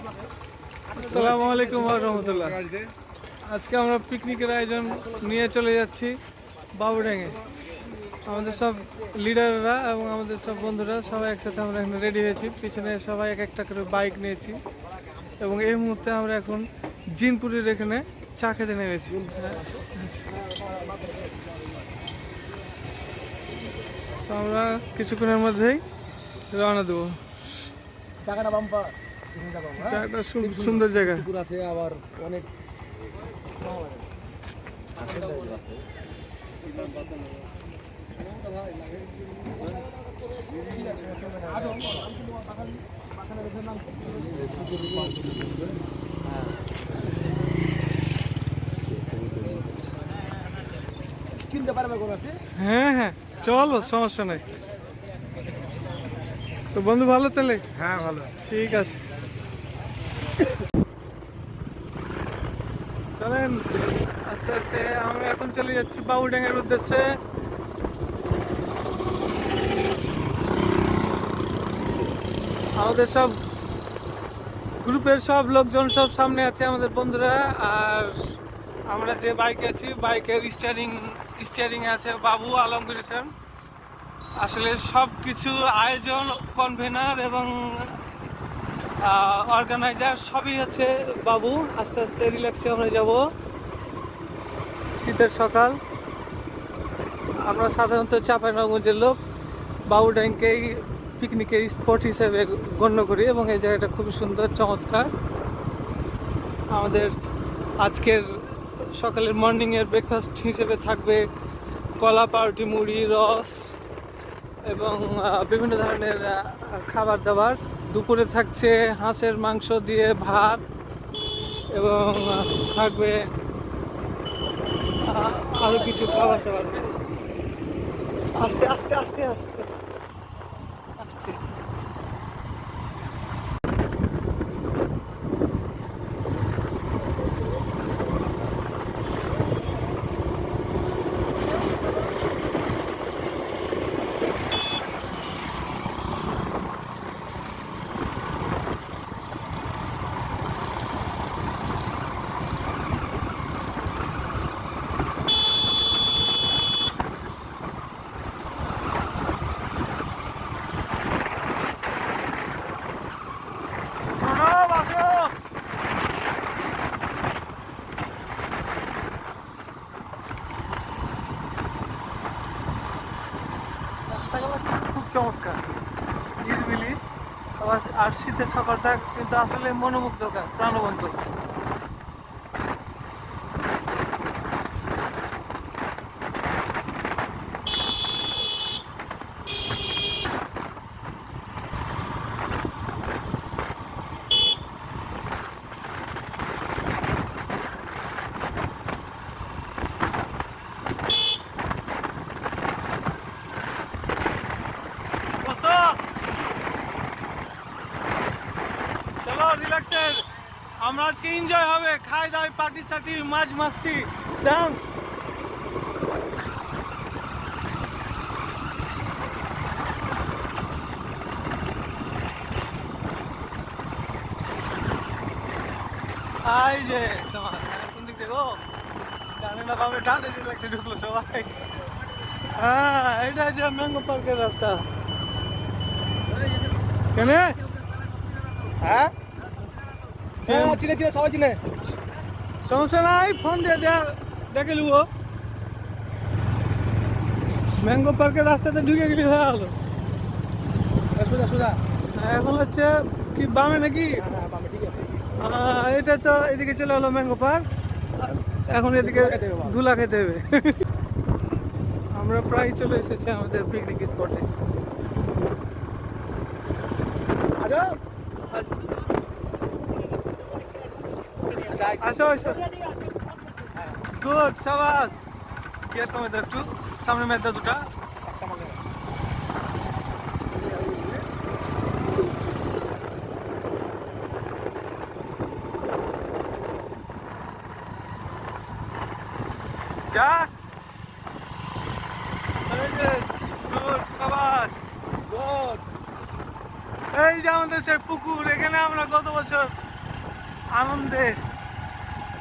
আসসালামু আলাইকুম ওয়া রাহমাতুল্লাহ। আজকে আমরা পিকনিকের আয়োজন নিয়ে চলে যাচ্ছি বাবুড্যাঙে। আমাদের সব লিডাররা এবং আমাদের সব বন্ধুরা সবাই একসাথে আমরা এখানে রেডি হয়েছি। পিছনে সবাই এক একটা করে বাইক নিয়েছি এবং এই মুহূর্তে আমরা এখন জিনপুরের এখানে চা খেতে নেমেছি। তো আমরা কিছুক্ষণের মধ্যেই রওনা দেবো। জায়গাটা বাম্পার, জায়গাটা সুন্দর জায়গা। পুকুর আছে আবার অনেক চিনতে পারবে কোন আছে? হ্যাঁ হ্যাঁ, চলো, সমস্যা নাই। তো বন্ধু ভালো তাহলে? হ্যাঁ ভালো। ঠিক আছে, চলেন আস্তে আস্তে। আমরা এখন চলে যাচ্ছি বাবুড্যাঙের উদ্দেশ্যে। আমাদের সব গ্রুপের সব লোকজন সব সামনে আছে, আমাদের বন্ধুরা। আর আমরা যে বাইকে আছি, বাইকের স্টিয়ারিং আছে বাবু আলমগীর হোসেন। আসলে সব কিছু আয়োজন, কনভেনার এবং অর্গানাইজার সবই হচ্ছে বাবু। আস্তে আস্তে রিল্যাক্সে আমরা যাব। শীতের সকাল, আমরা সাধারণত চাঁপাইনবাবগঞ্জের লোক, বাবুড্যাংকেই পিকনিকের স্পট হিসেবে গণ্য করি এবং এই জায়গাটা খুবই সুন্দর, চমৎকার। আমাদের আজকের সকালের মর্নিংয়ের ব্রেকফাস্ট হিসেবে থাকবে কলা, পাউরুটি, মুড়ি, রস এবং বিভিন্ন ধরনের খাবার দাবার। দুপুরে থাকছে হাঁসের মাংস দিয়ে ভাত এবং থাকবে আরো কিছু খাবার সাবার। আস্তে আস্তে আস্তে আস্তে আস্তে। প্রণব, আসো। রাস্তাগুলো খুব চমৎকার, নিরিবিলি। আর শীতের সকালটা কিন্তু আসলে মনোমুগ্ধকর, প্রাণবন্ত। দোস্ত, চলো রিল্যাক্সের। আমরা আজকে এনজয় হবে, খাই দাই, পার্টি সার্টি, মাঝ মাস্তি, ডান্স। এই যে তোমার কোন দিক থেকে গো, ডানে না বামে? ডানে রিল্যাক্সে ঢুকলো সবাই। হ্যাঁ, এটা হচ্ছে ম্যাঙ্গো পার্কের রাস্তা। কেন? হ্যাঁ, চিনে চিনে সবাই চিনে। সমস্যা নাই, ফোন দিয়ে ডেকে নেবো। ম্যাঙ্গো পার্কের রাস্তাতে ঢুকে গেলে হয়ে গেলো। সোজা সোজা। এখন হচ্ছে কি বামে নাকি? হ্যাঁ বামে, ঠিক আছে। এটা তো এদিকে চলে হলো ম্যাঙ্গো পার্ক। এখন এদিকে ধুলা খেতে হবে। আমরা প্রায় চলে এসেছি আমাদের পিকনিক স্পটে। আসো আসো। গুড, সাবাস। গিয়ার কমে দাও একটু, সামনে মেয়ে দাও দুটা। যা। গুড, সাবাস। গুড। এই যে আমাদের সেই পুকুর, এখানে আমরা গত বছর আনন্দে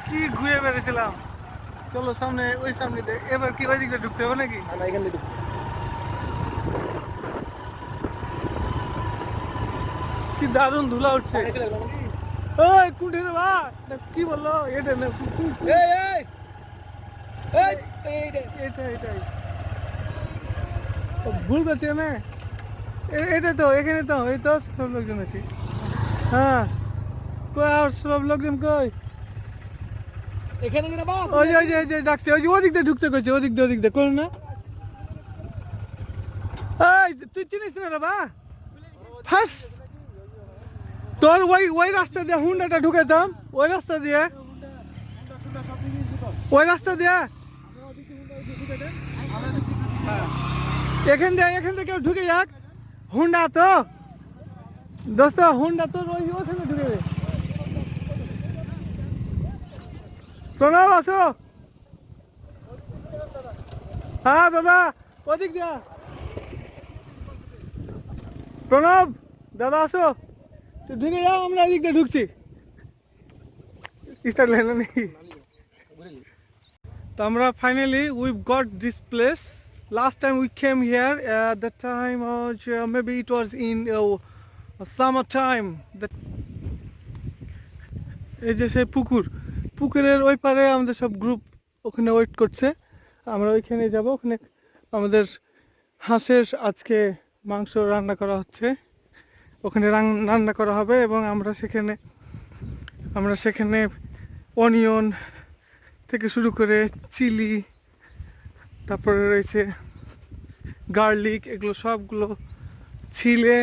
কি ঘুরে বেড়েছিলাম। চলো সামনে, ওই সামনে এবার কি ওই দিকটা ঢুকতে হবে নাকি? আমরা এখান থেকে কি দারুণ ধুলা উঠছে। ওই কুঠে রে বা, এটা কি বললো? এটা না এই এই এই এই রে। এটাই ভুল করছে না। এটা তো এখানে তো এই তো সব লোকজন আছে। হ্যাঁ, কই আর সব লোকজন কই? এখানে কি না বাবা? ওই যে ডাকছে, ওই যে ওদিক দিয়ে ঢুকতে কইছে, ওদিক দিয়ে কোন না? এই তুই চিনিস না রে বা? ফার্স্ট তোর ওই রাস্তা দিয়ে হুন্ডাটা ঢুকাইতাম, ওই রাস্তা দিয়ে, ওই রাস্তা দিয়ে এখান দিয়ে কেউ ঢুকে যাক। হুন্ডা তো দোস্ত, হুন্ডা তোর ওইখানে ঢুকে দে। প্রণব আসো। হ্যাঁ দাদা, ওদিক দিয়া। প্রণব দাদা আসো, তুই ঢুকে যাও, আমরা এদিক দিয়ে ঢুকছি। স্টার্ট লাইন নাকি? তো আমরা finally we got this place. Last time we came here, that time was maybe it was in summer time. এই যে সেই পুকুরের ওই পারে আমাদের সব গ্রুপ ওখানে ওয়েট করছে। আমরা ওইখানে যাব। ওখানে আমাদের হাঁসের আজকে মাংস রান্না করা হচ্ছে, ওখানে রান্না করা হবে এবং আমরা সেখানে অনিয়ন থেকে শুরু করে চিলি, তারপরে রয়েছে গার্লিক, এগুলো সবগুলো ছিলে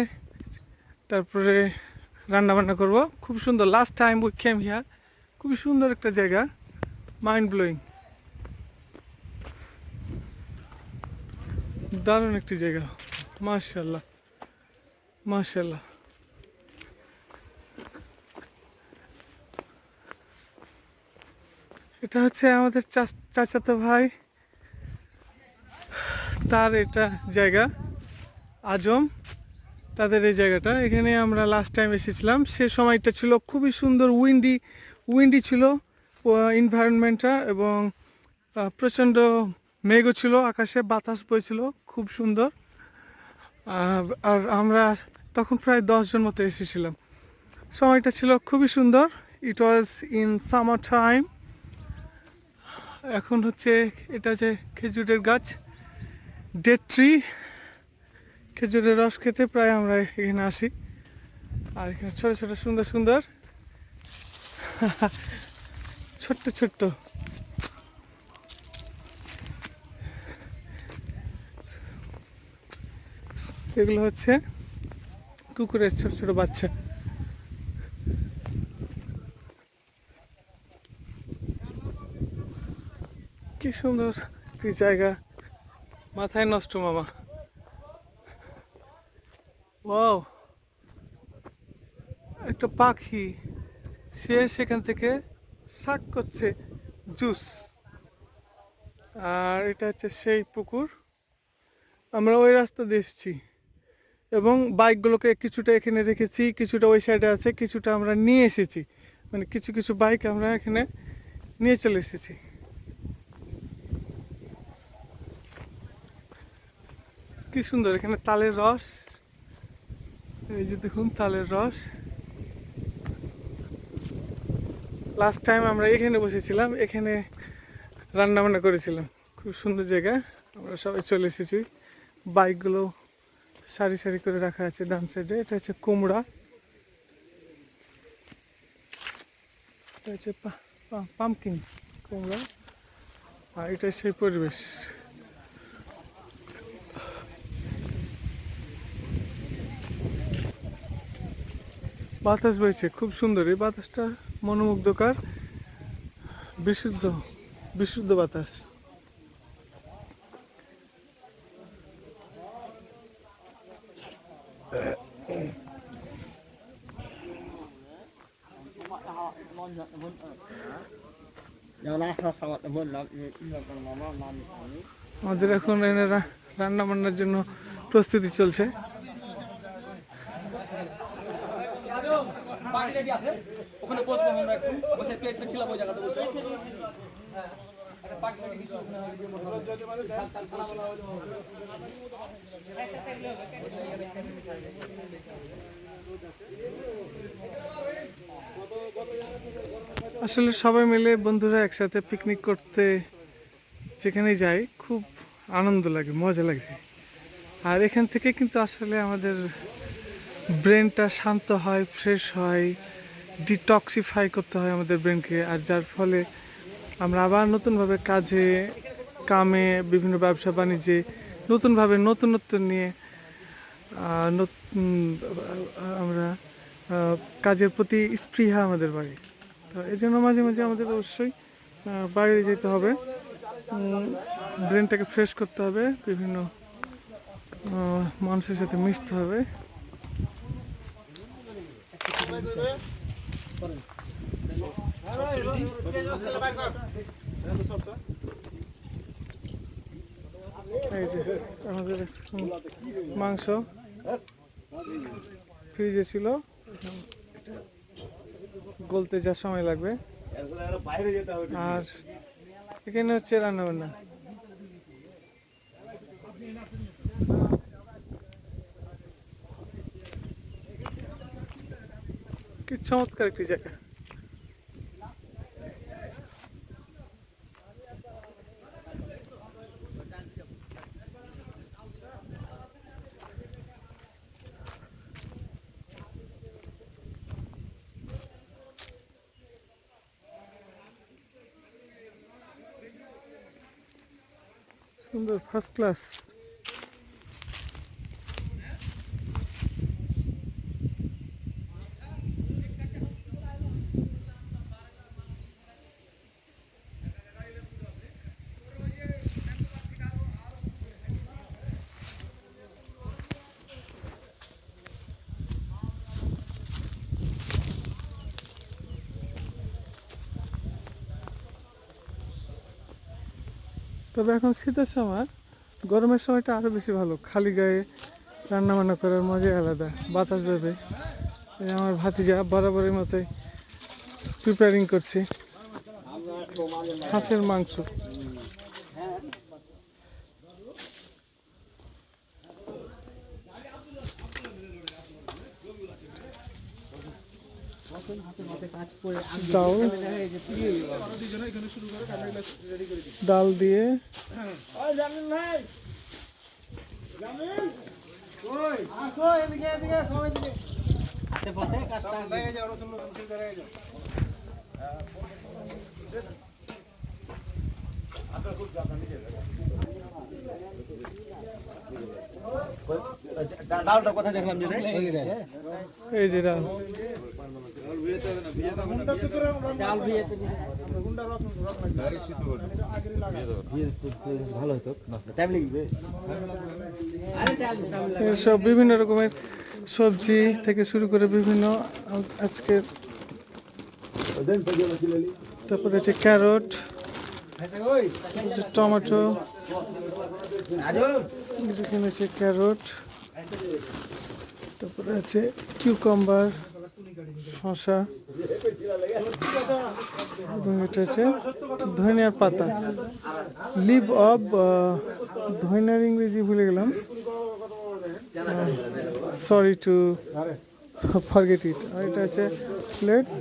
তারপরে রান্না বান্না করব। খুব সুন্দর। Last time we came here, খুবই সুন্দর একটা জায়গা, মাইন্ড ব্লোয়িং, দারুণ একটি জায়গা। মাশাআল্লাহ মাশাআল্লাহ। এটা হচ্ছে আমাদের চাচাতো ভাই, তার এটা জায়গা আজম, তাদের এই জায়গাটা। এখানে আমরা লাস্ট টাইম এসেছিলাম, সে সময়টা ছিল খুবই সুন্দর, উইন্ডি ছিল এনভায়রনমেন্টটা, এবং প্রচণ্ড মেঘও ছিল আকাশে, বাতাস বইছিল, খুব সুন্দর। আর আমরা তখন প্রায় 10 জন মতো এসেছিলাম। সময়টা ছিল খুবই সুন্দর। ইট ওয়াজ ইন সামার টাইম। এখন হচ্ছে এটা হচ্ছে খেজুরের গাছ, ডেট ট্রি। খেজুরের রস খেতে প্রায় আমরা এখানে আসি। আর এখানে ছোট ছোট সুন্দর সুন্দর ছোট্ট এগুলো হচ্ছে কুকুরের ছোট ছোট বাচ্চা। কি সুন্দর একটি জায়গা, মাথায় নষ্ট মামা। ওয়াও, একটা পাখি, সে সেখান থেকে শাক করছে জুস। আর এটা হচ্ছে সেই পুকুর। আমরা ওই রাস্তা দিয়ে এসেছি এবং বাইকগুলোকে কিছুটা এখানে রেখেছি, কিছুটা ওই সাইডে আছে, কিছুটা আমরা নিয়ে এসেছি, মানে কিছু বাইক আমরা এখানে নিয়ে চলে এসেছি। কি সুন্দর এখানে তালের রস, এই যে দেখুন তালের রস। লাস্ট টাইম আমরা এখানে বসেছিলাম, এখানে রান্না বান্না করেছিলাম। খুব সুন্দর জায়গা। আমরা সবাই চলে এসেছি, বাইকগুলো সারি সারি করে রাখা আছে ডান সাইডে। এটা হচ্ছে কুমড়া, এটা হচ্ছে পামকিন কুমড়া। আর এটা সেই পরিবেশ। বাতাস বইছে খুব সুন্দর, এই বাতাসটা মনোমুগ্ধকর, বিশুদ্ধ বাতাস। আমাদের এখন এনে রান্না বান্নার জন্য প্রস্তুতি চলছে। বাড়ি রেডি আছে। ওখানে বসবো আমরা একটু বসে পেট ছিলাম ওই জায়গাটা বসে হ্যাঁ একটা পাক করে কিছু ওখানে দিয়ে বসে শাল খানা বলা হলো আসলে সবাই মিলে বন্ধুরা একসাথে পিকনিক করতে যেখানে যাই খুব আনন্দ লাগে, মজা লাগছে। আর এখান থেকে কিন্তু আসলে আমাদের ব্রেনটা শান্ত হয়, ফ্রেশ হয়, ডিটক্সিফাই করতে হয় আমাদের ব্রেনকে। আর যার ফলে আমরা আবার নতুনভাবে কাজে কামে বিভিন্ন ব্যবসা বাণিজ্যে নতুনভাবে নতুনত্ব নিয়ে আমরা কাজের প্রতি স্পৃহা আমাদের বাড়ে। তো এই জন্য মাঝে মাঝে আমাদের অবশ্যই বাইরে যেতে হবে, ব্রেনটাকে ফ্রেশ করতে হবে, বিভিন্ন মানুষের সাথে মিশতে হবে। এই যে আমাদের মাংস ফ্রিজে ছিল, গলতে যা সময় লাগবে। আর এখানে হচ্ছে রান্না বান্না। কি চমৎকার একটি জায়গা। সুন্দর, ফার্স্ট ক্লাস। তবে এখন শীতের সময়, গরমের সময়টা আরও বেশি ভালো। খালি গায়ে রান্না বান্না করার মজাই আলাদা, বাতাস দেবে। আমার ভাতিজা বরাবরের মতোই প্রিপারিং করছি হাঁসের মাংস। ডাল দিয়ে ডালটা কথা দেখলাম যে এই যে ডাল, ভালো হতো, টাইম লাগবে। সব বিভিন্ন রকমের সবজি থেকে শুরু করে বিভিন্ন আজকে, তারপরে আছে ক্যারট, টমেটো, এখানে আছে ক্যারট, তারপরে আছে কিউকাম্বার, শসা, এবং এটা হচ্ছে ধনিয়ার পাতা, লিভ অফ, ধনিয়ার ইংরেজি ভুলে গেলাম, সরি টু ফরগেট ইট। আর এটা হচ্ছে প্লেটস।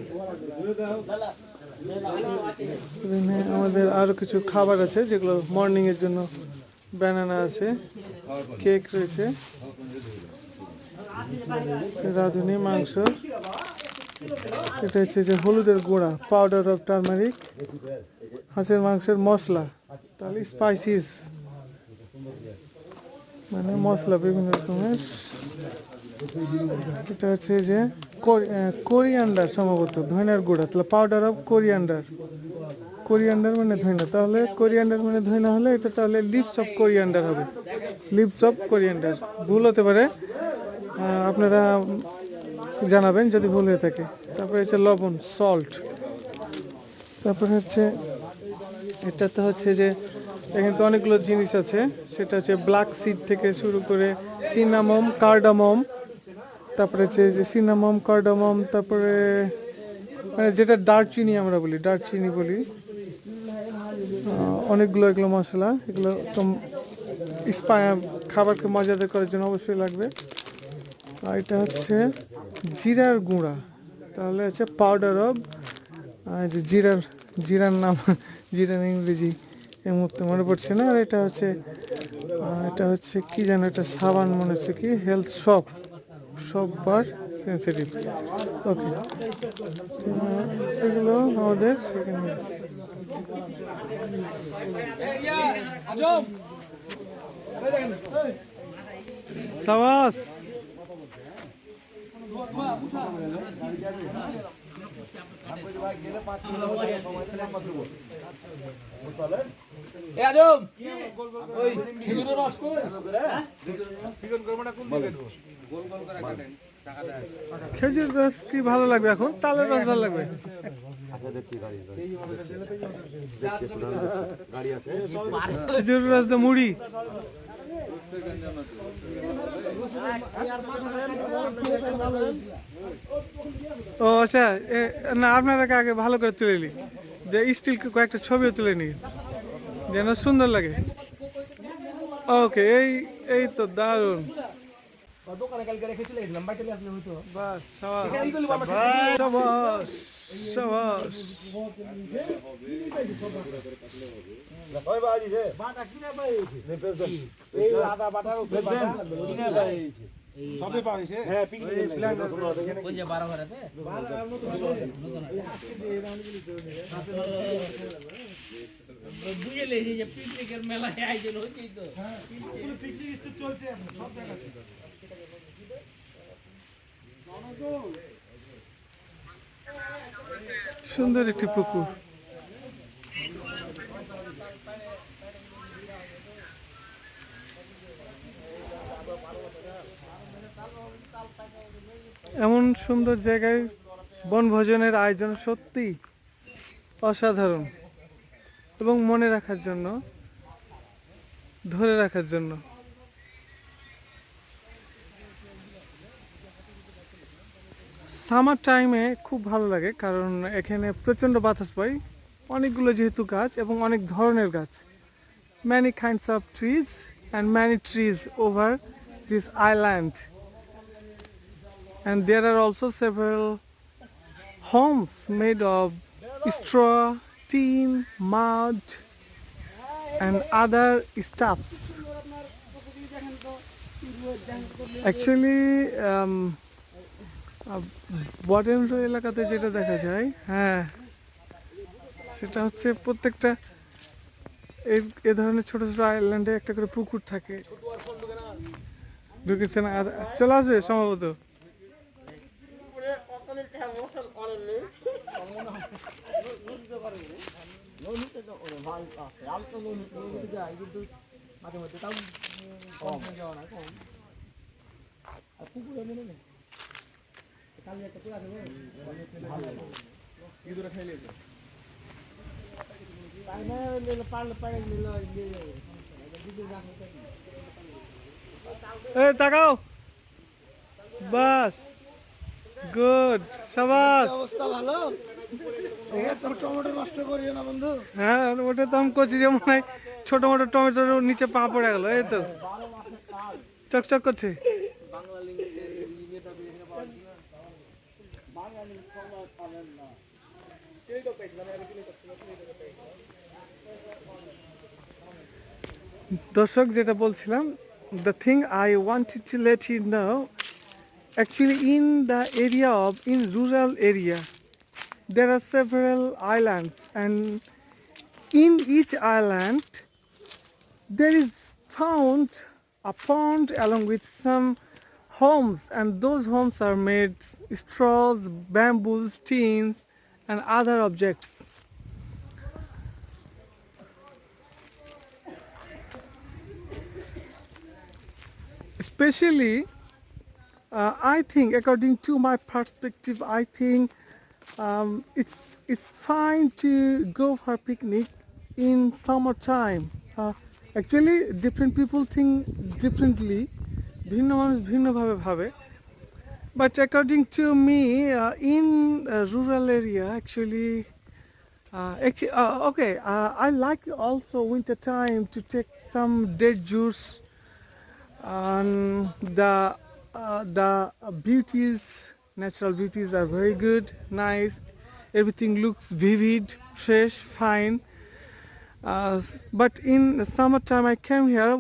আমাদের আরও কিছু খাবার আছে যেগুলো মর্নিংয়ের জন্য, ব্যানানা আছে, কেক রয়েছে, রাঁধুনি মাংস, এটা হচ্ছে যে হলুদের গুঁড়া, পাউডার অফ টারমারিক, হাঁসের মাংসের মশলা, তাহলে স্পাইসিস মানে মশলা বিভিন্ন রকমের। এটা হচ্ছে যে কোরিয়ান্ডার, সম্ভবত ধনিয়ার গুঁড়া, তাহলে পাউডার অফ কোরিয়ান্ডার, কোরিয়ান্ডার মানে ধনিয়া, তাহলে কোরিয়ান্ডার মানে ধনিয়া হলে এটা তাহলে লিভস অফ কোরিয়ান্ডার হবে, লিভস অফ কোরিয়ান্ডার। ভুল হতে পারে, আপনারা জানাবেন যদি ভুল হয়ে থাকে। তারপরে হচ্ছে লবণ, সল্ট। তারপরে হচ্ছে এটাতে হচ্ছে যে এখানে তো অনেকগুলো জিনিস আছে, সেটা হচ্ছে ব্ল্যাক সিড থেকে শুরু করে সিনামম, কার্ডামম, তারপরে হচ্ছে যে সিনামম, কার্ডামম, তারপরে মানে যেটা দারচিনি আমরা বলি, দারচিনি বলি। অনেকগুলো এগুলো মশলা, এগুলো তো খাবারকে মজাদার করার জন্য অবশ্যই লাগবে। আর এটা হচ্ছে জিরার গুঁড়া, তাহলে হচ্ছে পাউডার অফ যে জিরার নাম জিরার ইংরেজি এই মুহূর্তে মনে পড়ছে না। আর এটা হচ্ছে কি যেন, এটা সাবান মনে হচ্ছে কি, হেলথ সব বার সেন্সিটিভ। ওকে, এগুলো আমাদের সেখানে আছে। সাবাস। খেজুর রস কি ভালো লাগবে এখন? তালের রস ভালো লাগবে? খেজুর রস দিয়ে মুড়ি। ও আচ্ছা, না আপনারা আগে ভালো করে তুলে নিই, যে স্টিল কয়েকটা ছবিও তুলে নিই যেন সুন্দর লাগে। ওকে, এই তো দারুণ। দোকানে কালকে রেখে চলে গেছিলাম, বাইরে আসলে হয়তো বাস, সাবাস সাবাস। বুঝলে যে পিকনিকের মেলায় আয়োজন হয়েছে তো, পিকনিক চলছে সব জায়গায়। সুন্দর একটি পুকুর। এমন সুন্দর জায়গায় বনভোজনের আয়োজন সত্যি অসাধারণ, এবং মনে রাখার জন্য, ধরে রাখার জন্য। সামার টাইমে খুব ভালো লাগে, কারণ এখানে প্রচণ্ড বাতাস পাই, অনেকগুলো যেহেতু গাছ এবং অনেক ধরনের গাছ, many kinds of trees and many trees over this island, and there are also several homes made of straw, tin, mud and other stuffs. Actually Barendra এলাকাতে যেটা দেখা যায়, হ্যাঁ, সেটা হচ্ছে প্রত্যেকটা এ ধরনের ছোট ছোট আইল্যান্ডে একটা করে পুকুর থাকে। ঢুকেছে না, চলে আসবে সম্ভবত। এই তাকাও, বাস, গুড, সাবাস। অবস্থা ভালো। টমেটো নষ্ট করিও না বন্ধু। হ্যাঁ, ওটা তো আমি করছি, যেমন ছোট মোটো টমেটোর নিচে পা পড়ে গেল, এই তো চকচক করছে। দর্শক, যেটা বলছিলাম, the thing I wanted to let you know, actually in rural area there are several islands, and in each island there is found a pond along with some homes, and those homes are made straws, bamboos, tins and other objects. Especially I think, according to my perspective, I think it's fine to go for picnic in summertime. Actually different people think differently, ভিন্ন মানুষ ভিন্নভাবে ভাবে। But according to me, in rural area, actually, okay, I like also winter time to take some date juice. The beauties, natural beauties are very good, nice. Everything looks vivid, fresh, fine. But in the summertime, I came here.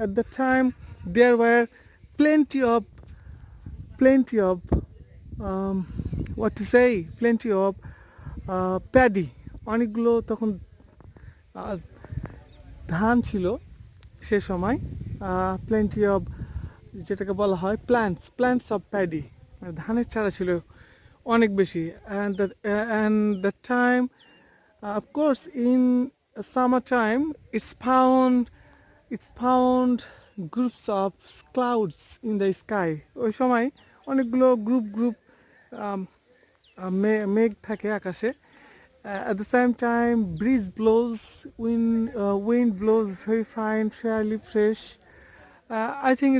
At the time, there were plenty of plenty of um, what to say, plenty of paddy, অনেকগুলো তখন আহ, ধান ছিল সে সময়, plenty of, যেটাকে বলা হয় plants of paddy, মানে ধানের চারা ছিল অনেক বেশি। And the time, of course, in summertime, it's found groups of clouds in the sky. ওই সময় অনেকগুলো গ্রুপ মেঘ থাকে আকাশে। At the same time, breeze blows, wind blows very fine, fairly fresh. I think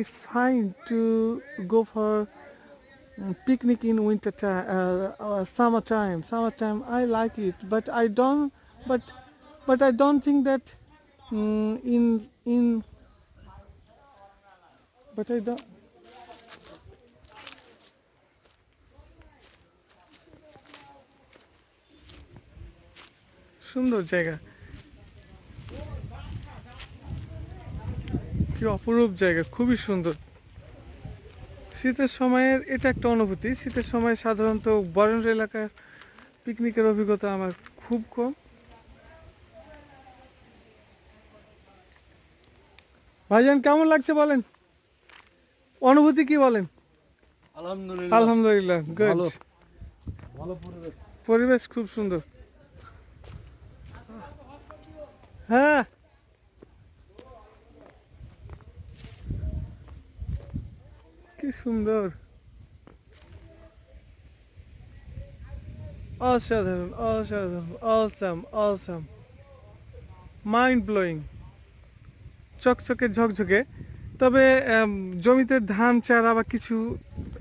it's fine to go for picnic in winter time, summertime. Summertime, I like it, but I don't think that in but I don't. সুন্দর জায়গা, কি অপরূপ জায়গা, খুবই সুন্দর। শীতের সময়ের এটা একটা অনুভূতি। শীতের সময় সাধারণত বরেন্দ্র এলাকার পিকনিকের অভিজ্ঞতা আমার খুব কম। ভাইজান কেমন লাগছে বলেন, অনুভূতি কি বলেন? আলহামদুলিল্লাহ, আলহামদুলিল্লাহ, গুড। ভালো ভালো পরিবেশ। পরিবেশ খুব সুন্দর। হ্যাঁ, কি সুন্দর, অসাধারণ অসাধারণ, অসাম, মাইন্ড ব্লোয়িং, চকচকে ঝকঝকে। তবে জমিতে ধান চারা বা কিছু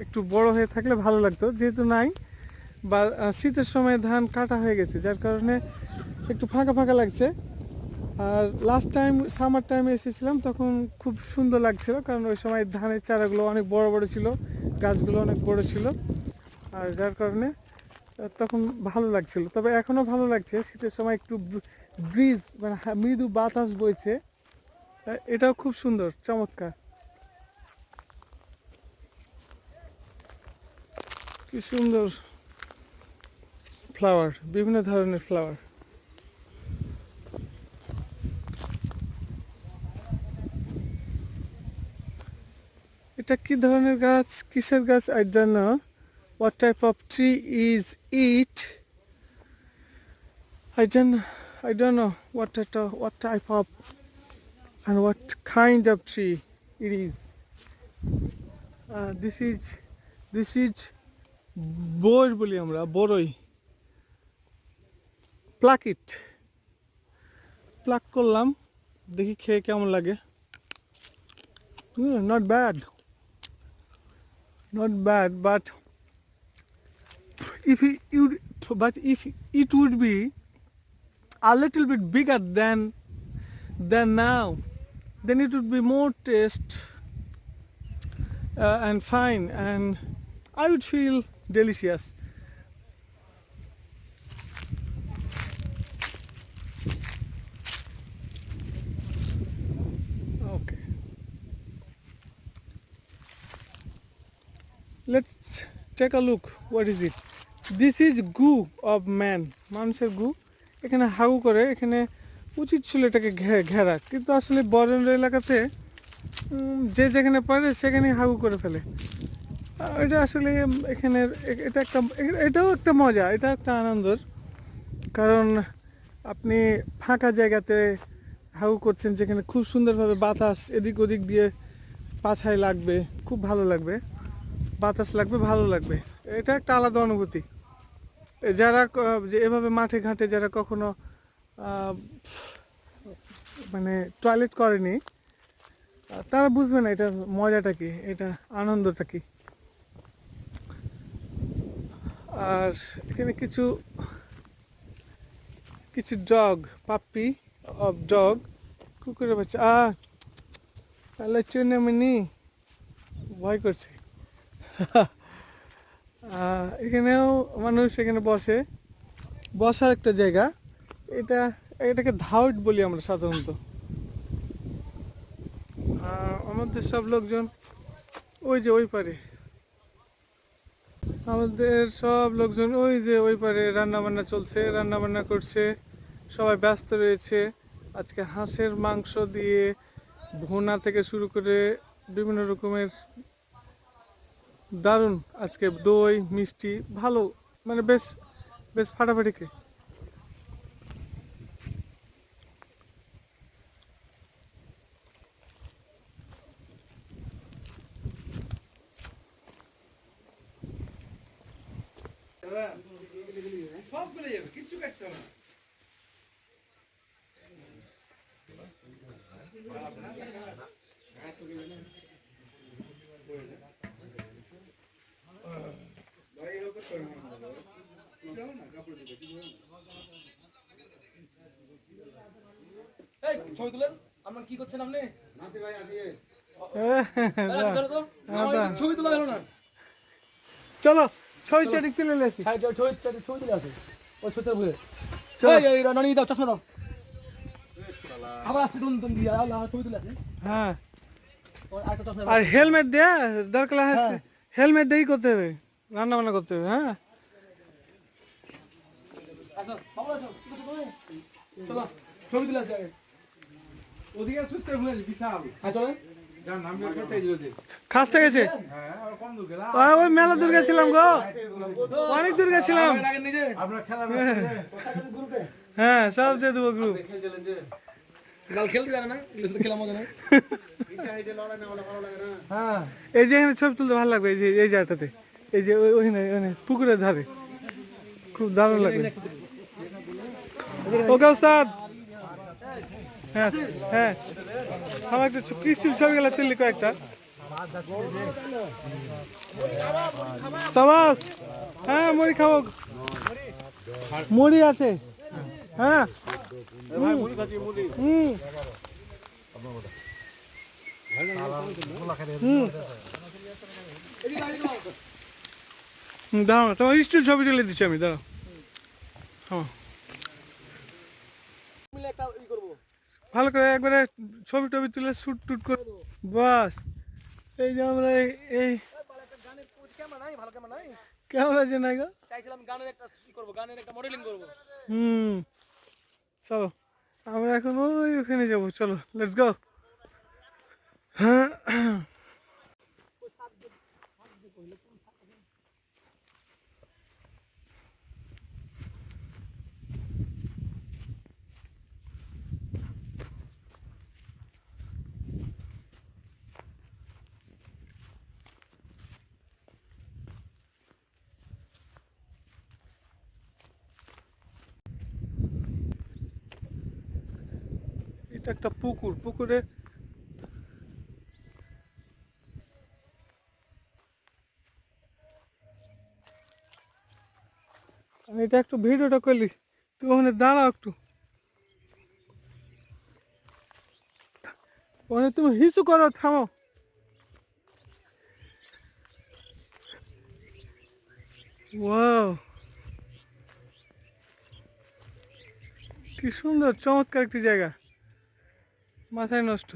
একটু বড় হয়ে থাকলে ভালো লাগতো, যেহেতু নাই, বা শীতের সময় ধান কাটা হয়ে গেছে, যার কারণে একটু ফাঁকা ফাঁকা লাগছে। আর লাস্ট টাইম সামার টাইমে এসেছিলাম তখন খুব সুন্দর লাগছিল, কারণ ওই সময় ধানের চারাগুলো অনেক বড় বড় ছিল, গাছগুলো অনেক বড় ছিল, আর যার কারণে তখন ভালো লাগছিল। তবে এখনও ভালো লাগছে, শীতের সময় একটু ব্রিজ, মানে মৃদু বাতাস বইছে, এটাও খুব সুন্দর, চমৎকার। কি সুন্দর ফ্লাওয়ার, বিভিন্ন ধরনের ফ্লাওয়ার। এটা কি ধরনের গাছ, কিসের গাছ, I don't know what type of tree is it. I don't know what type of and what kind of tree it is. This is বই বলি আমরা, বড়ই। প্লাক করলাম, দেখি খেয়ে কেমন লাগে। Not bad, but if it would be a little bit bigger than now, then it would be more taste and fine, and I would feel delicious. Okay, let's take a look. What is it? This is goo of man, মানুষের গু। এখানে হাগু করে, এখানে উচিত ছিল এটাকে ঘেরা, কিন্তু আসলে বরেন্দ্র এলাকাতে যে যেখানে পারে সেখানে হাগু করে ফেলে। এটা আসলে এখানে এটাও একটা মজা, এটা একটা আনন্দের, কারণ আপনি ফাঁকা জায়গাতে হাগু করছেন, যেখানে খুব সুন্দরভাবে বাতাস এদিক ওদিক দিয়ে পাছায় লাগবে, খুব ভালো লাগবে, বাতাস লাগবে, ভালো লাগবে। এটা একটা আলাদা অনুভূতি। যারা যে এভাবে মাঠে ঘাটে যারা কখনো মানে টয়লেট করেনি, তারা বুঝবে না এটার মজাটা কি, এটা আনন্দটা কি। আর এখানে কিছু কিছু ডগ, পাপ্পি অফ ডগ, কুকুরের বাচ্চা। তাহলে চুনামিনি ভয় করছে। এখানেও মানুষ এখানে বসে, বসার একটা জায়গা। এটাকে ধাউট বলি আমরা সাধারণত। আমাদের সব লোকজন ওই যে ওই পারে, আমাদের সব লোকজন ওই যে ওই পারে রান্না বান্না চলছে, রান্না বান্না করছে, সবাই ব্যস্ত রয়েছে। আজকে হাঁসের মাংস দিয়ে ভুনা থেকে শুরু করে বিভিন্ন রকমের দারুণ, আজকে দই মিষ্টি ভালো, মানে বেশ বেশ ফাটাফাটি খেয়ে। সবগুলো যাবে, কিচ্ছু কাটতে হবে না। এই ছবি তুলেন, আপনার কি করছেন আপনি? ছবি তোলা গেল না। চলো ছবি চাটি তুলে আসি। ছবি তুলে আছে ওই সোচার বুঝে। চলো। রানি দাও, চশমা দাও। আবার আসছে তুমি দিয়ে ছবি তুলে আছে। হ্যাঁ, আরেকটা চশমা। আর হেলমেট দেয়া দরকার আছে, হেলমেট দিয়েই করতে হবে, রান্না বান্না করতে হবে। হ্যাঁ, আচ্ছা বাবা আসো, ঠিক আছে তুমি চলো ছবি তুলে আছে আগে। ওদিকে সুস্থ হয়ে বিশাল হ্যাঁ চলেন। যার নাম খেতে দিল খাসতে গেছে। হ্যাঁ আর কম দূর গেলাম। ওই মেলা দূর গেছিলাম গো, অনেক দূর গেছিলাম। আগে নিজে আপনার খেলা গ্রুপে হ্যাঁ, সব দিয়ে দেবো গ্রুপ। খেলছিলেন যে গাল খেলতে জানে না, এগুলো শুধু খেলা মজা না। ইচ্ছা এটা লড়াই না বলে ভালো লাগে না। হ্যাঁ এই যে এখানে ছবি তুলতে ভালো লাগবে, এই যে এই জায়গাটাতে, এই যে ওইখানে পুকুরের ধারে খুব দারুণ লাগবে। ওকে ওস্তাদ। হ্যাঁ হ্যাঁ, আমার একটু ক্রিস্টিল ছবি গেলে তুললি কয়েকটা। সাবাস। হ্যাঁ, মুড়ি খাবো, মুড়ি আছে। হ্যাঁ, দাঁড়াও, তোমার স্টিল ছবি তুলে দিচ্ছি আমি, দাঁড়াও। হ্যাঁ, মিলে একটা ই করব। ভালো করে একবারে ছবি টবি তুলে শুট টুট করে বাস। এই যে আমরা এই একটা গানের ক্যামেরা নাই, ভালো ক্যামেরা নাই। ক্যামেরা যে নাই গো। চাইছিলাম গানের একটা ই করব, গানের একটা মডেলিং করব। চলো আমরা এখন ওখানে যাবো, চলো লেটস গো। হ্যাঁ, এটা একটা পুকুর, পুকুরে আমি এটা একটু ভিডিওটা করলি, তুই ওখানে দাঁড়াও একটু, ওখানে তুমি হিসু করো, থামো। ওয়াও, কি সুন্দর চমৎকার একটি জায়গা, মাথায় নষ্ট।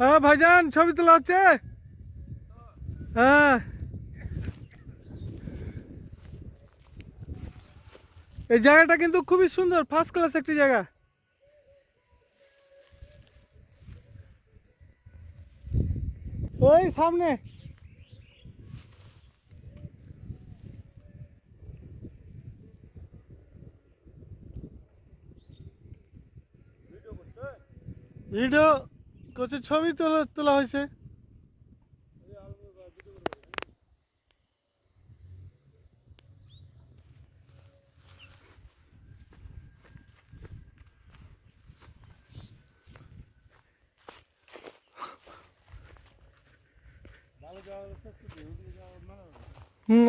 হ্যাঁ ভাইজান, ছবি তোলা হচ্ছে। হ্যাঁ, এই জায়গাটা কিন্তু খুবই সুন্দর, ফার্স্ট ক্লাস একটি জায়গা। ওই সামনে। ভিডিও করছে, ছবি তোলা তোলা হয়েছে।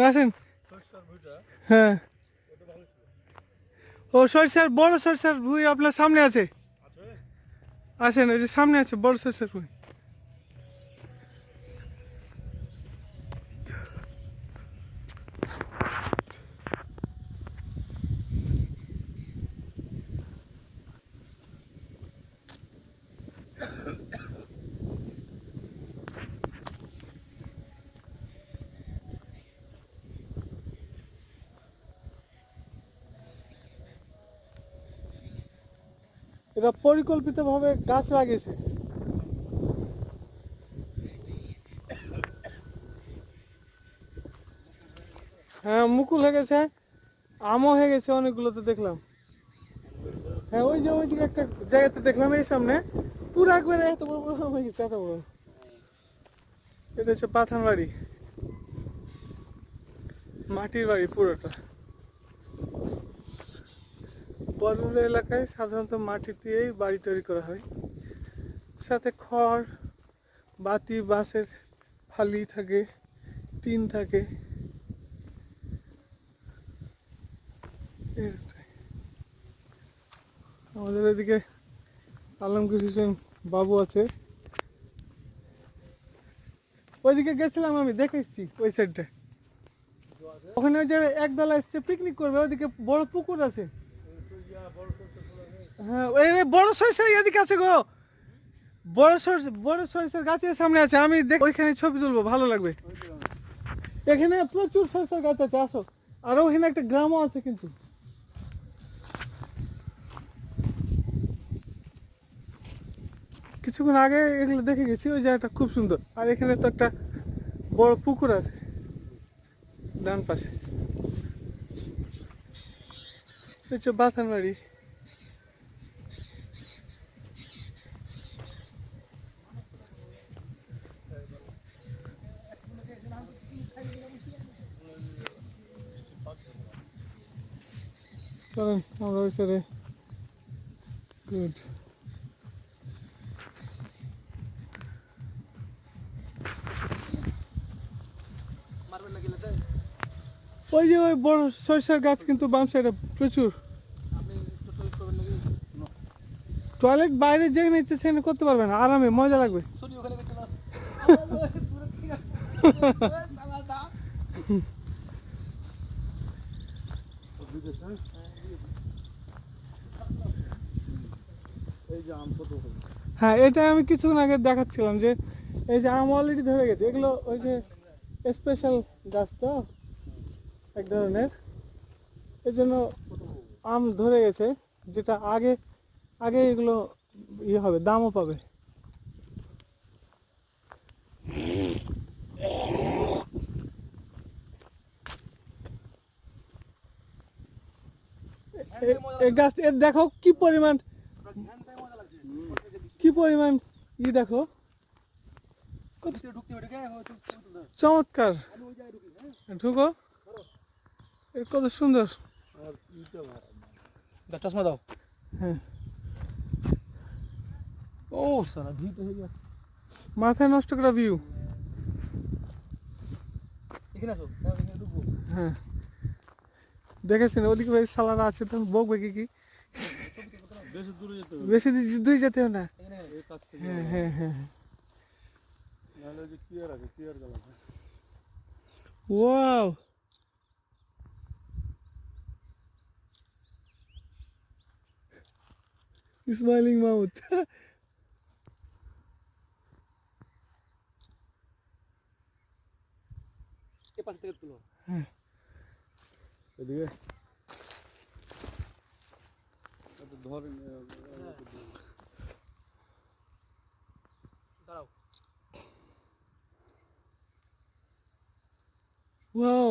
আসেন। হ্যাঁ, ও সরিষার বড় সরিষার ভুঁই আপনার সামনে আছে। আসেন, ওই যে সামনে আছে বড় সরিষার ভুঁই। এরা পরিকল্পিতভাবে গাছ লাগিয়েছে। হ্যাঁ, মুকুল হয়ে গেছে, আমও হয়ে গেছে অনেকগুলো তো দেখলাম। হ্যাঁ, ওই যে ওইদিকে একটা জায়গাতে দেখলাম, এই সামনে পুরো একবারে এত বড় বড় আম হয়ে গেছে, এত বড়। এটা হচ্ছে পাথান বাড়ি, মাটির বাড়ি পুরোটা। বড় এলাকায় সাধারণত মাটি দিয়েই বাড়ি তৈরি করা হয়, সাথে খড়, বাতি, বাঁশের ফালি থাকে, টিন থাকে। এটাই। আমাদের এদিকে আলমগীর হোসেন বাবু আছে, ওইদিকে গেছিলাম আমি, দেখেছি ওই সাইডটা। ওখানে ওই যে একদল এসছে পিকনিক করবে, ওইদিকে বড় পুকুর আছে। হ্যাঁ, ওই ওই বড় সরিষা এদিকে আছে গো, বড় সরিষার গাছের সামনে আছে। আমি দেখ ওইখানে ছবি তুলবো, ভালো লাগবে। এখানে প্রচুর সরিষার গাছ আছে, আসো। আর ওখানে একটা গ্রামও আছে কিন্তু। কিছুক্ষণ আগে এগুলো দেখে গেছি, ওই জায়গাটা খুব সুন্দর। আর এখানে তো একটা বড় পুকুর আছে ডান পাশে। হচ্ছে বাথান বাড়ি। চলেন আমরা ওই সাইডে। গুড। মারবেন না গেলে তো ওই যে ওই বড় সরিষার গাছ কিন্তু বাম সাইডে প্রচুর। আপনি একটু টয়লেট করবেন নাকি? টয়লেট বাইরে যেখানে ইচ্ছে সেখানে করতে পারবেন, আরামে মজা লাগবে। শুনি ওখানে গেছিল হ্যাঁ, এটা আমি কিছুক্ষণ আগে দেখাচ্ছিলাম যে এই যে আম অলরেডি ধরে গেছে। এগুলো ওই যে স্পেশাল গাছ তো এক ধরনের, এই জন্য আম ধরে গেছে। যেটা আগে আগে এগুলো ইয়ে হবে, দামও পাবে। এই গাছ দেখো কি পরিমাণ, কি পরিমাণ ই দেখো, কত চমৎকার। ঢুকো, কত সুন্দর। চশমা দাও। হ্যাঁ, ও সারা ভিড় হয়ে গেছে। মাথায় নষ্ট করা ভিউ। এখানে আসো, এখানে ঢুকবো। হ্যাঁ, দেখেছেন ওদিকে ভাই সালানা আছে, তখন বকবে কি বেশি দূরে যেতে হবে না। হ্যাঁ হ্যাঁ হ্যাঁ, ওয়াও, স্মাইলিং মাউথ। এ পাশে থেকে তুলো। এদিকে ধর দাঁড়াও।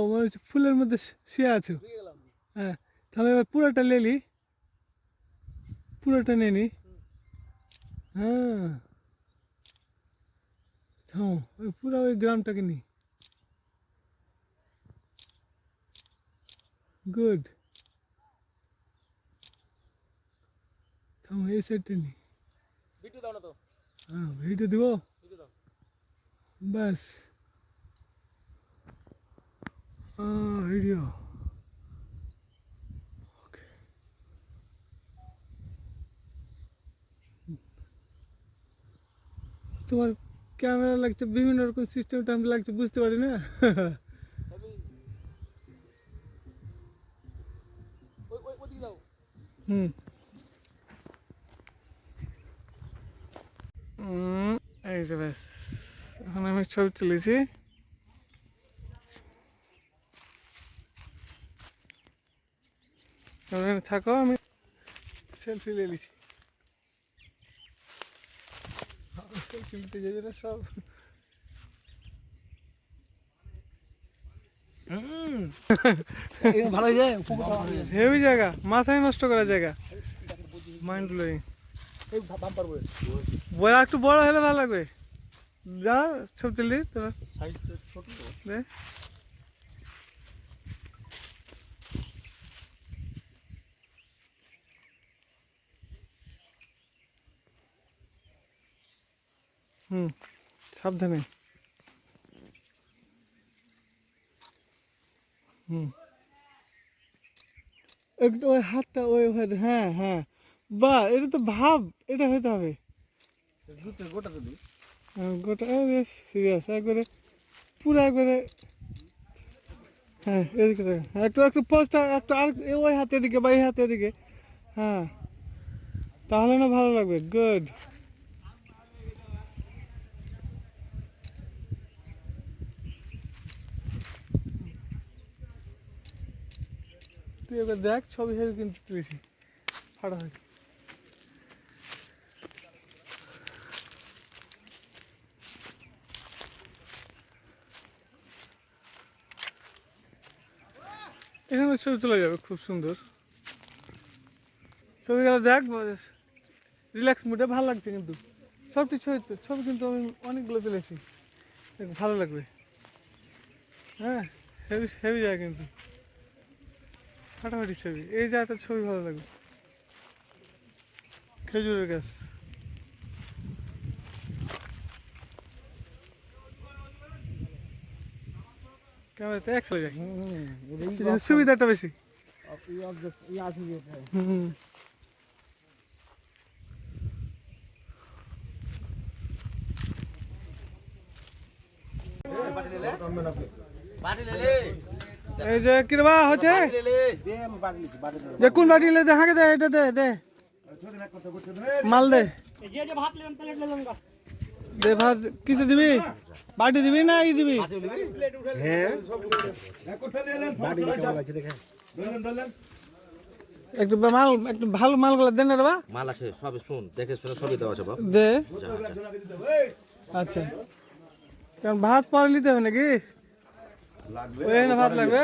মনে হচ্ছে ফুলের মধ্যে শুয়ে আছো। শুয়ে গেলাম। হ্যাঁ, তাহলে এবার পুরোটা লেলি, পুরোটা নিয়ে নি। হ্যাঁ, থামো, ওই পুরো ওই গ্রামটাকে নি। গুড, থামো, এই সাইডটা নি। ভিডিও দাও না তো, হ্যাঁ, ভিডিও দিব, ভিডিও দাও। ব্যাস। ভিডিও তোমার ক্যামেরা লাগছে বিভিন্ন রকম সিস্টেমটা আমি লাগছে বুঝতে পারি না। হেভি। ওদিকে দাও। হুম, এই যে ব্যাস, এখন আমি ছবি তুলেছি। এখানে থাকো, আমি সেলফি নিয়ে নিচ্ছি। সেলফি নিতে যাবে না সব। ভালো হয়ে যায়। হেভি জায়গা, মাথায় নষ্ট করা জায়গা, মাইন্ড ব্লোয়িং। এই বাম্পার বয়ে। বড় একটু বড় হলে ভালো লাগবে। যা ছবি তুললি তোরা সাইডটা ছোট। দে। হুম, সাবধানে। হুম, একটু ওই হাতটা ওই হ্যাঁ হ্যাঁ, বাহ, এটা তো ভাব, এটা হইতে হবে। গোটা তো দিই। গোটা সিরিয়াস একবারে, পুরো একবারে। হ্যাঁ, এদিকে দেখো, একটু একটু পোস্টটা একটু আর ওই হাতের দিকে বা এই হাতের দিকে। হ্যাঁ, তাহলে না ভালো লাগবে। গুড। তুই এবার দেখ, ছবি হেবি কিন্তু তুলেছি, ফাটাফাটি। এখানে ছবি তোলা যাবে খুব সুন্দর। ছবিগুলো দেখ, রিল্যাক্স মুডে ভালো লাগছে কিন্তু সবটি ছবি কিন্তু আমি অনেকগুলো তুলেছি, দেখ ভালো লাগবে। হ্যাঁ, হেভি হেভি যায় কিন্তু, ফাটাফাটি ছবি। এই জায়গাটার ছবি ভালো লাগবে, খেজুরের গাছ। ক্যামেরাতে এক চলে যায়, এই জন্য সুবিধাটা বেশি। হুম, এই যে কিরবা হচ্ছে, যে কোন বাটি লে দে, হাঁকে দে, এটা দে দে, মাল দে দে। ভাত কিছু দিবি, বাটি দিবি না ই দিবি? একটু মাল, একটু ভালো মালগুলো দেন রে বা। মাল আছে সবই, শুন দেখে শুনে সবই দেওয়া আছে বাপ। দে। আচ্ছা, কারণ ভাত পরে নিতে হবে নাকি? ওই না ভাত লাগবে,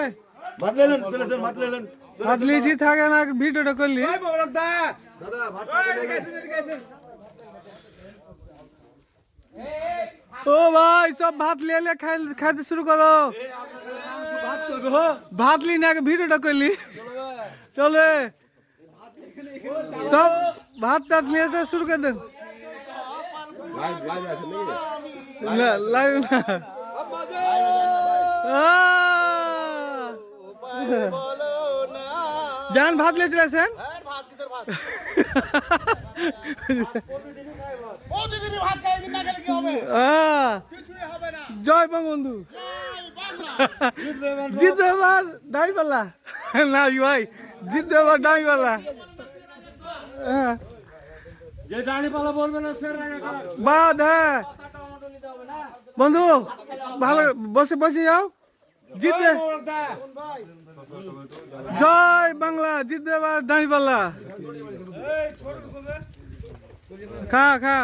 ভাত লিয়েছি, থাকে না ভিডিওটা করলি। ও ভাই, সব ভাত লিয়ে খাইতে শুরু করো। ভাত লি না, ভিডিওটা করলি চলে, সব ভাত টাত নিয়ে এসে শুরু করে দেন। লাইভ না, যান ভাত লিয়ে চলে আসেন। জয় বঙ্গবন্ধু, জিতবে এবার দাঁড়িপাল্লা। না ভাই, জিতবে এবার দাঁড়িপাল্লা। যে ডানি পালা বলবে না স্যার, বাদ। হ্যাঁ বন্ধু, ভালো বসে বসে যাও, জিতবে। জয় বাংলা, জিতবে এবার দাঁড়িপাল্লা। খা খা,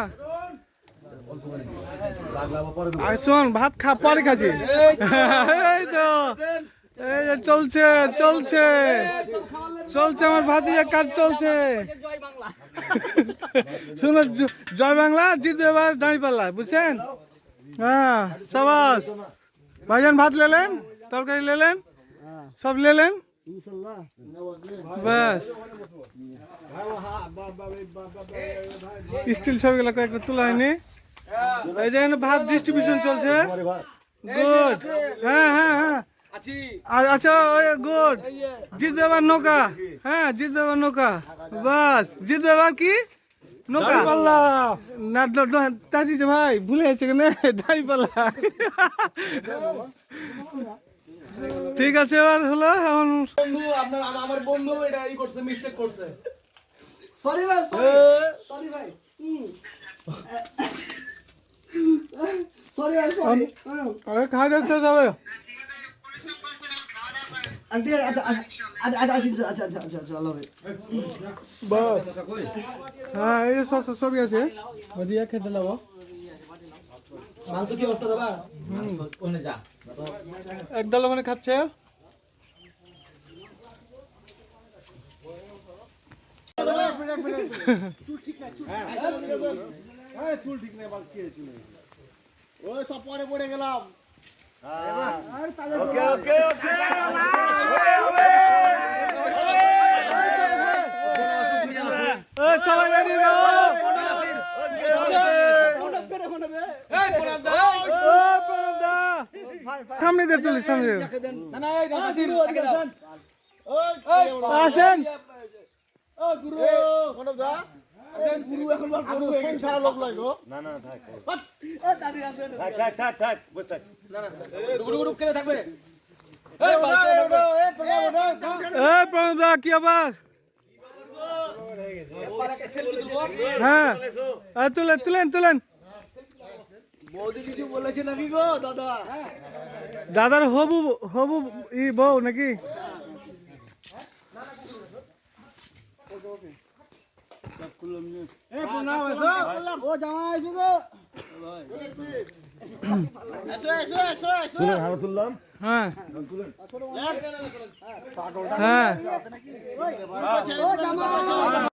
আর শোন, ভাত খা, পরে খাচ্ছি। এই তো এই যে চলছে চলছে চলছে আমার ভাতিজার কাজ চলছে। জয় বাংলা। শুনো জয় বাংলা জিতবে এবার দাঁড়িপাল্লা বুঝছেন। হ্যাঁ সাবাস ভাইজান, ভাত লেলেন, তরকারি লেলেন, সব লেলেন, ব্যাস স্টিল সবগুলো কয়েকটা তোলা হয়নি। এই যে এখানে ভাত ডিস্ট্রিবিউশন চলছে। গুড, হ্যাঁ হ্যাঁ হ্যাঁ আছি। আচ্ছা গুড, জিতবে এবার নৌকা। হ্যাঁ জিতবে এবার নৌকা, বাস জিতবে এবার কি নৌকা না। তাজি ভাই ভুলে গেছে কেন দাঁড়িপাল্লা। ঠিক আছে এবার হলো এখন। বন্ধু আপনার আমার বন্ধু এটা ই করছে, মিস্টেক করছে। সরি ভাই, সরি ভাই, সরি ভাই, সরি। আরে খাওয়া যাচ্ছে যাবে। আন্টি আচ্ছা আচ্ছা আচ্ছা আচ্ছা আচ্ছা আল্লাহ ভাই। বাস হ্যাঁ এই যে সবই আছে, ওদিকে খেতে লাগবো। মাংস কি অবস্থা দাদা? ওনে যা এক ডাল মানে খাচ্ছে। চুল ঠিক নাই, বাস কি চুল ওই সব পরে পড়ে গেলাম। ওকে ওকে ওকে সবাই রেডি দাও। সামনে দিয়ে তুলি, সামনে দিয়ে। না না এই নাসির আগে দাও। আসেন ও গুরু মানব দা, গুরু এখন বার করু সংসার লোক লাগো। না না থাক এ দাদি আসেন, থাক থাক থাক বস থাক। না না গুড় গুড় করে থাকবে। এই ওড়ো এ পড়া ওড়ো। এই প্রণদা কি আবার। পারাকে সেলফি তুলবো। হ্যাঁ তুলেন তুলেন তুলেন। বৌদি কিছু বলেছে নাকি গো দাদা? দাদার হবু হবু ই বউ নাকি। এ প্রণাম এসো, ও জামাই এসো গো। এসো এসো এসো এসো। হাত তুললাম। হ্যাঁ হ্যাঁ ও জামাই